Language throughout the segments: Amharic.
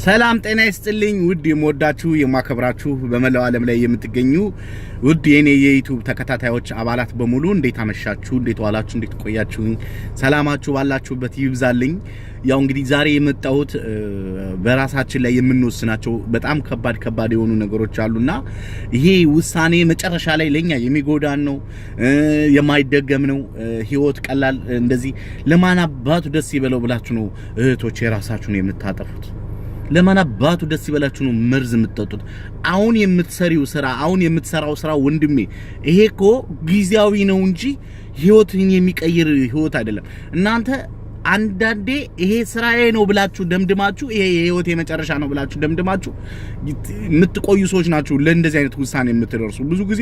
ሰላም ጤና ይስጥልኝ ውድ የምወዳችሁ የማከብራችሁ በመላው ዓለም ላይ የምትገኙ ውድ የኔ የዩቲዩብ ተከታታዮች አባላት በሙሉ እንዴት አመሻችሁ እንዴት ዋላችሁ እንዴት ቆያችሁ ሰላማችሁ ባላችሁበት ይብዛልኝ ያው እንግዲህ ዛሬ የመጣሁት በራሳችን ላይ የምንወስናቸው በጣም ከባድ የሆኑ ነገሮች አሉና ይሄ ውሳኔ መጨረሻ ላይ ለኛ የሚጎዳን ነው የማይደገም ነው ህይወት ቀላል እንደዚህ ለማን አባቱ ደስ ይበለው ብላችሁ ነው እህቶች የራሳችሁን የምታጠፉት ለማን አባቱ ደስ ይበላችሁ ነው መርዝ የምትጠጡት አሁን የምትሰሪው ስራ አሁን የምትሰራው ስራ ወንድሜ ይሄኮ ጊዜያዊ ነው እንጂ ህይወትን የሚቀይር ህይወት አይደለም እናንተ አንዳንዴ ይሄ ስራዬ ነው ብላችሁ ደምድማችሁ ይሄ የህይወት የመጨረሻ ነው ብላችሁ ደምድማችሁ የምትቆዩ ሰዎች ናችሁ ለእንደዚህ አይነት ውሳኔ የምትደርሱ ብዙ ጊዜ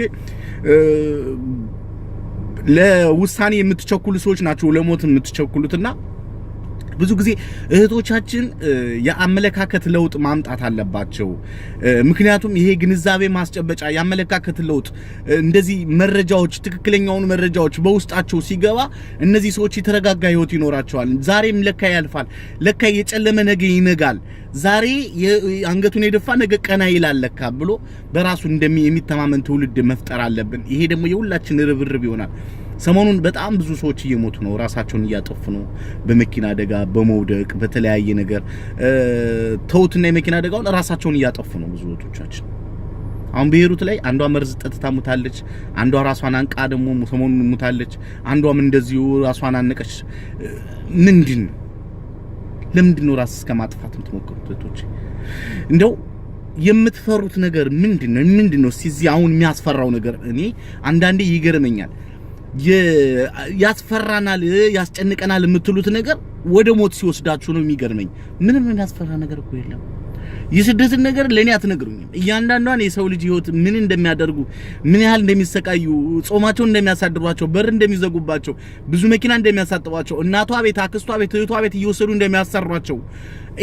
ለውሳኔ የምትቸኩሉ ሰዎች ናችሁ ለሞት የምትቸኩሉትና ብዙ ጊዜ እህቶቻችን ያመለካከት ለውጥ ማምጣት አለባቸው ምክንያቱም ይሄ ግንዛቤ ማስጨበጫ ያመለካከት ለውጥ እንደዚህ መረጃዎች ትክክለኛውን መረጃዎች በውስጣቸው ሲገባ እነዚህ ሰዎች የተረጋጋ ህይወት ይኖራቸዋል ዛሬም ለካ ያልፋል ለካ የጨለመ ነገ ይነጋል ዛሬ አንገቱን የደፋ ነገ ቀና ይላል ለካ ብሎ በራሱ የሚተማመን ትውልድ መፍጠር አለብን ይሄ ደግሞ የሁላችን ርብርብ ይሆናል ሰሞኑን በጣም ብዙ ሰዎች እየሞቱ ነው ራሳቸውን እያጠፉ ነው በመኪና አደጋ በመውደቅ በተለያየ ነገር ተውትና የመኪና አደጋውን ራሳቸውን እያጠፉ ነው ብዙ ወጣቶቻችን አሁን በሄሩት ላይ አንዷ መርዝ ጠጥታ ሙታለች አንዷ ራሷን አንቃ ደግሞ ሰሞኑን ሙታለች አንዷም እንደዚሁ ራሷን አነቀች ለምንድነው ራስ እስከማጥፋት የምትሞክሩት ወጣቶች እንደው የምትፈሩት ነገር ምንድነው እስቲ አሁን የሚያስፈራው ነገር እኔ አንዳንዴ ይገርመኛል ያስፈራናል ያስጨንቀናል የምትሉት ነገር ወደ ሞት ሲወስዳችሁ ነው የሚገርመኝ ምንም የሚያስፈራ ነገር እኮ የለም የስደትን ነገር ለኔ አትነግሩኝም እያንዳንዷን የሰው ልጅ ህይወት ምን እንደሚያደርጉ ምን ያህል እንደሚሰቃዩ ጾማቸው እንደሚያሳድሯቸው በር እንደሚዘጉባቸው ብዙ መኪና እንደሚያሳጥቧቸው እናቷ ቤት አክስቷ ቤት እህቷ ቤት እየወሰዱ እንደሚያሰሯቸው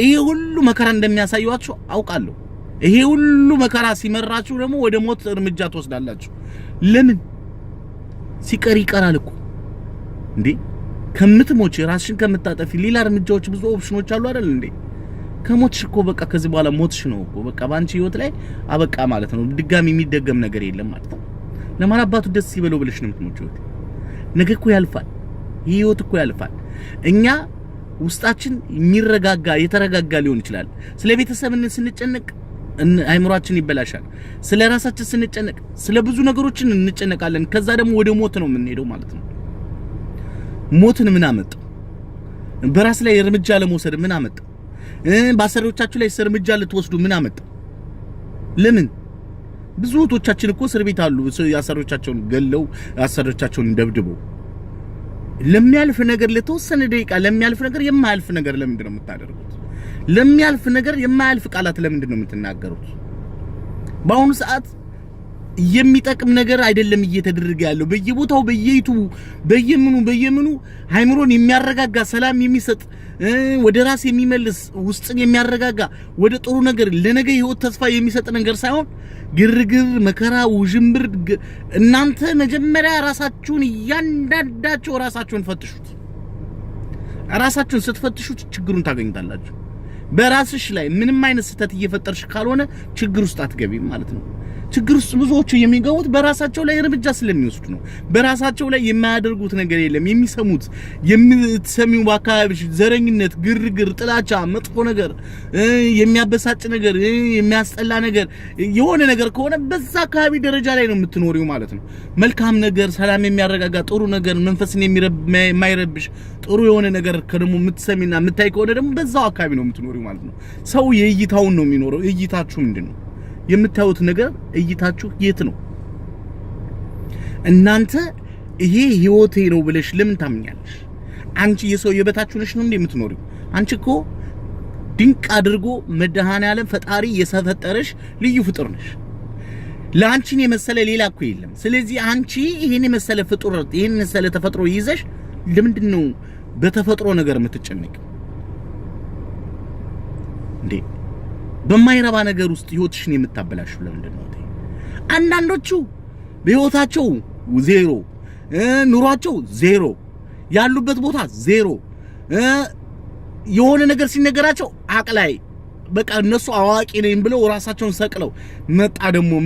ይሄ ሁሉ መከራ እንደሚያሳዩዋቸው አውቃለሁ ይሄ ሁሉ መከራ ሲመራችሁ ደግሞ ወደ ሞት እርምጃ ትወስዳላችሁ ለምን ሲቀር ይቀራል እኮ እንዴ ከምትሞች ራስሽን ከምታጠፊ ሌላ እርምጃዎች ብዙ ኦፕሽኖች አሉ አይደል እንዴ ከሞትሽ እኮ በቃ ከዚህ በኋላ ሞትሽ ነው እኮ በቃ ባንቺ ህይወት ላይ አበቃ ማለት ነው ድጋሚ የሚደገም ነገር የለም ማለት ነው ለማን አባቱ ደስ ይበለው ብለሽ ነው የምትሞጪው ነገ እኮ ያልፋል ህይወት እኮ ያልፋል እኛ ውስጣችን የሚረጋጋ የተረጋጋ ሊሆን ይችላል ስለ ቤተሰብን ስንጨነቅ አይምሮአችን ይበላሻል ስለ ራሳችን ስንጨነቅ ስለ ብዙ ነገሮችን እንጨነቃለን ከዛ ደግሞ ወደ ሞት ነው የምንሄደው ማለት ነው ሞትን ምን አመጣ በራስ ላይ እርምጃ ለመውሰድ ምን አመጣ ባሰሪዎቻችሁ ላይ እርምጃ ልትወስዱ ምን አመጣ ለምን ብዙ ወቶቻችን እኮ እስር ቤት አሉ ያሰሪዎቻቸውን ገለው ያሰሪዎቻቸውን ደብድበው ለሚያልፍ ነገር ለተወሰነ ደቂቃ ለሚያልፍ ነገር የማያልፍ ነገር ለምንድን ነው የምታደርጉት ለሚያልፍ ነገር የማያልፍ ቃላት ለምንድን ነው የምትናገሩት በአሁኑ ሰዓት የሚጠቅም ነገር አይደለም እየተደረገ ያለው በየቦታው በየምኑ ሃይምሮን የሚያረጋጋ ሰላም የሚሰጥ ወደ ራስ የሚመልስ ውስጥን የሚያረጋጋ ወደ ጥሩ ነገር ለነገ ህይወት ተስፋ የሚሰጥ ነገር ሳይሆን ግርግር መከራ ውዥምብር እናንተ መጀመሪያ ራሳችሁን ያንዳንዳችሁ ራሳችሁን ፈትሹት ራሳችሁን ስትፈትሹት ችግሩን ታገኙታላችሁ በራስሽ ላይ ምንም አይነት ስህተት እየፈጠርሽ ካልሆነ ችግር ውስጥ አትገቢም ማለት ነው ችግር ውስጥ ብዙዎቹ የሚገቡት በራሳቸው ላይ እርምጃ ስለሚወስዱ ነው በራሳቸው ላይ የማያደርጉት ነገር የለም የሚሰሙት የምትሰሚው በአካባቢሽ ዘረኝነት ግርግር ጥላቻ መጥፎ ነገር የሚያበሳጭ ነገር የሚያስጠላ ነገር የሆነ ነገር ከሆነ በዛ አካባቢ ደረጃ ላይ ነው የምትኖሪው ማለት ነው መልካም ነገር ሰላም የሚያረጋጋ ጥሩ ነገር መንፈስን የማይረብሽ ጥሩ የሆነ ነገር ከደሞ የምትሰሚና የምታይ ከሆነ ደግሞ በዛው አካባቢ ነው የምትኖሪው ማለት ነው ሰው የእይታውን ነው የሚኖረው እይታችሁ ምንድነው የምታዩት ነገር እይታችሁ የት ነው እናንተ ይሄ ህይወቴ ነው ብለሽ ለምን ታምኛለሽ አንቺ የሰው የበታችሁ ነሽ ነው እንዴ የምትኖሪው አንቺ እኮ ድንቅ አድርጎ መድኃኔዓለም ፈጣሪ የሰፈጠረሽ ልዩ ፍጡር ነሽ ለአንቺን የመሰለ ሌላ እኮ የለም ስለዚህ አንቺ ይሄን የመሰለ ፍጡር ይሄን የመሰለ ተፈጥሮ ይዘሽ ለምንድነው በተፈጥሮ ነገር የምትጨነቂው እንዴ በማይረባ ነገር ውስጥ ህይወትሽን የምታበላሽው ለምንድነው አንዳንዶቹ በህይወታቸው ዜሮ ኑሯቸው ዜሮ ያሉበት ቦታ ዜሮ የሆነ ነገር ሲነገራቸው አቅላይ በቃ እነሱ አዋቂ ነኝ ብለው ራሳቸውን ሰቅለው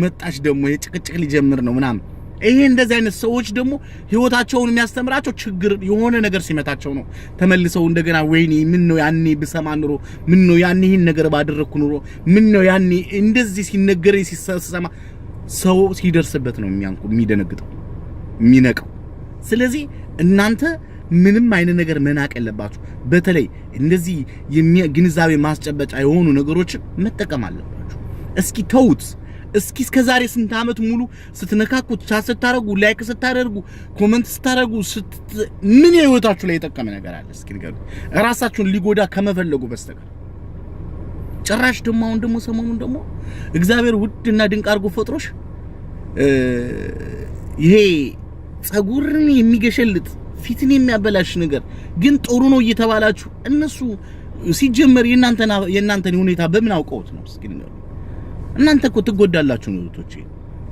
መጣች ደግሞ የጭቅጭቅ ሊጀምር ነው ምናምን። ይሄ እንደዚህ አይነት ሰዎች ደግሞ ህይወታቸውን የሚያስተምራቸው ችግር የሆነ ነገር ሲመታቸው ነው ተመልሰው እንደገና ወይኔ ምን ነው ያኔ ብሰማ ኑሮ ምን ነው ያኔ ይሄን ነገር ባደረኩ ኑሮ ምን ነው ያኔ እንደዚህ ሲነገረኝ ሲሰማ ሰው ሲደርስበት ነው የሚደነግጠው የሚነቀው። ስለዚህ እናንተ ምንም አይነት ነገር መናቅ የለባችሁ። በተለይ እንደዚህ ግንዛቤ ማስጨበጫ የሆኑ ነገሮችን መጠቀም አለባችሁ። እስኪ ተውት። እስኪ እስከዛሬ ስንት አመት ሙሉ ስትነካኩት ስታረጉ ላይክ ስታደርጉ ኮሜንት ስታረጉ ምን ህይወታችሁ ላይ የጠቀመ ነገር አለ? እስኪ ንገሩ። ራሳችሁን ሊጎዳ ከመፈለጉ በስተቀር ጭራሽ ደግሞ አሁን ደግሞ ሰሞኑን ደግሞ እግዚአብሔር ውድና ድንቅ አድርጎ ፈጥሮሽ ይሄ ጸጉርን የሚገሸልጥ ፊትን የሚያበላሽ ነገር ግን ጥሩ ነው እየተባላችሁ እነሱ ሲጀመር የእናንተን ሁኔታ በምን አውቀውት ነው? እስኪ ንገሩ። እናንተ እኮ ትጎዳላችሁ ነው እህቶቼ።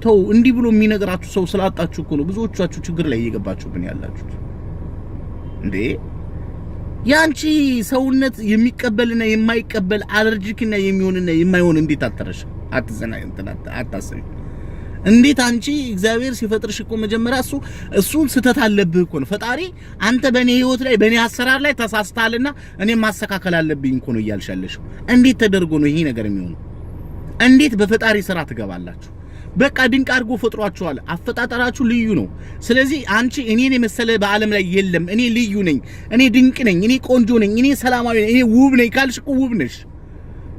ተው እንዲህ ብሎ የሚነግራችሁ ሰው ስላጣችሁ እኮ ነው ብዙዎቻችሁ ችግር ላይ እየገባችሁብን ያላችሁት። እንዴ ያንቺ ሰውነት የሚቀበልና የማይቀበል አለርጂክና የሚሆንና የማይሆን እንዴት አተረሽ? አታስቢ። እንዴት አንቺ እግዚአብሔር ሲፈጥርሽ እኮ መጀመሪያ እሱን ስተት አለብህ እኮ ነው ፈጣሪ። አንተ በኔ ህይወት ላይ በኔ አሰራር ላይ ተሳስተሃልና እኔ ማስተካከል አለብኝ እኮ ነው እያልሻለሽ። እንዴት ተደርጎ ነው ይሄ ነገር የሚሆነው? እንዴት በፈጣሪ ስራ ትገባላችሁ? በቃ ድንቅ አድርጎ ፈጥሯችኋል። አፈጣጠራችሁ ልዩ ነው። ስለዚህ አንቺ እኔን የመሰለ በዓለም ላይ የለም፣ እኔ ልዩ ነኝ፣ እኔ ድንቅ ነኝ፣ እኔ ቆንጆ ነኝ፣ እኔ ሰላማዊ ነኝ፣ እኔ ውብ ነኝ ካልሽ እኮ ውብ ነሽ።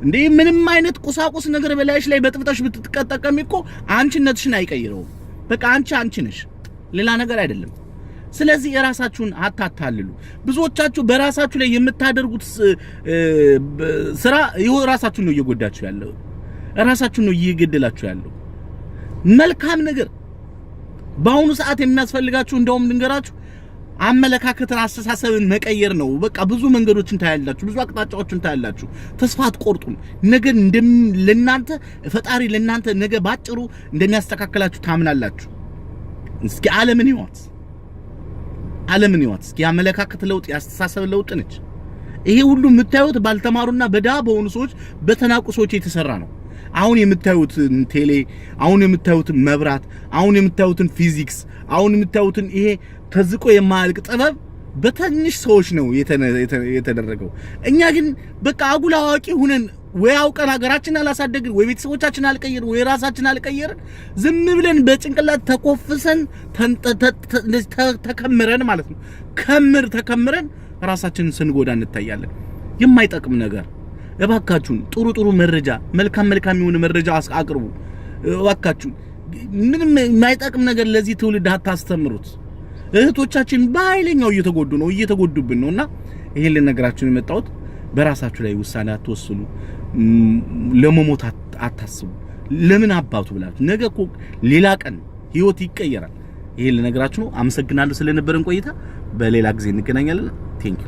እንዴ ምንም አይነት ቁሳቁስ ነገር በላይሽ ላይ በጥብጠሽ ብትጠቀሚ እኮ አንቺነትሽን አይቀይረውም። በቃ አንቺ ነሽ፣ ሌላ ነገር አይደለም። ስለዚህ የራሳችሁን አታታልሉ። ብዙዎቻችሁ በራሳችሁ ላይ የምታደርጉት ስራ ይኸው ራሳችሁን ነው እየጎዳችሁ ያለው፣ ራሳችሁን ነው እየገደላችሁ ያለው። መልካም ነገር በአሁኑ ሰዓት የሚያስፈልጋችሁ እንደውም ልንገራችሁ አመለካከትን አስተሳሰብን መቀየር ነው። በቃ ብዙ መንገዶችን ታያላችሁ፣ ብዙ አቅጣጫዎችን ታያላችሁ። ተስፋ አትቆርጡም። ነገ ለናንተ ፈጣሪ ለናንተ ነገ ባጭሩ እንደሚያስተካክላችሁ ታምናላችሁ። እስኪ ዓለምን ይዋት እስኪ አመለካከት ለውጥ ያስተሳሰብ ለውጥ ነች። ይሄ ሁሉ የምታዩት ባልተማሩና በዳ በሆኑ ሰዎች በተናቁ ሰዎች የተሰራ ነው። አሁን የምታዩትን ቴሌ፣ አሁን የምታዩትን መብራት፣ አሁን የምታዩትን ፊዚክስ፣ አሁን የምታዩትን ይሄ ተዝቆ የማያልቅ ጥበብ በትንሽ ሰዎች ነው የተደረገው። እኛ ግን በቃ አጉል አዋቂ ሆነን ወይ አውቀን ሀገራችንን አላሳደግን ወይ ቤተሰቦቻችንን አልቀየርን ወይ ራሳችንን አልቀየርን ዝም ብለን በጭንቅላት ተቆፍሰን ተከምረን ማለት ነው ተከምረን ራሳችንን ስንጎዳ እንታያለን። የማይጠቅም ነገር እባካችሁን ጥሩ መረጃ መልካም የሆነ መረጃ አቅርቡ እባካችሁን። ምንም የማይጠቅም ነገር ለዚህ ትውልድ አታስተምሩት። እህቶቻችን በኃይለኛው እየተጎዱብን ነውና ይሄን ልነግራችሁ የመጣሁት በራሳችሁ ላይ ውሳኔ አትወስኑ። ለመሞት አታስቡ። ለምን አባቱ ብላችሁ ነገ እኮ ሌላ ቀን ህይወት ይቀየራል። ይሄን ልነግራችሁ ነው። አመሰግናለሁ ስለነበረን ቆይታ። በሌላ ጊዜ እንገናኛለን። ቴንክ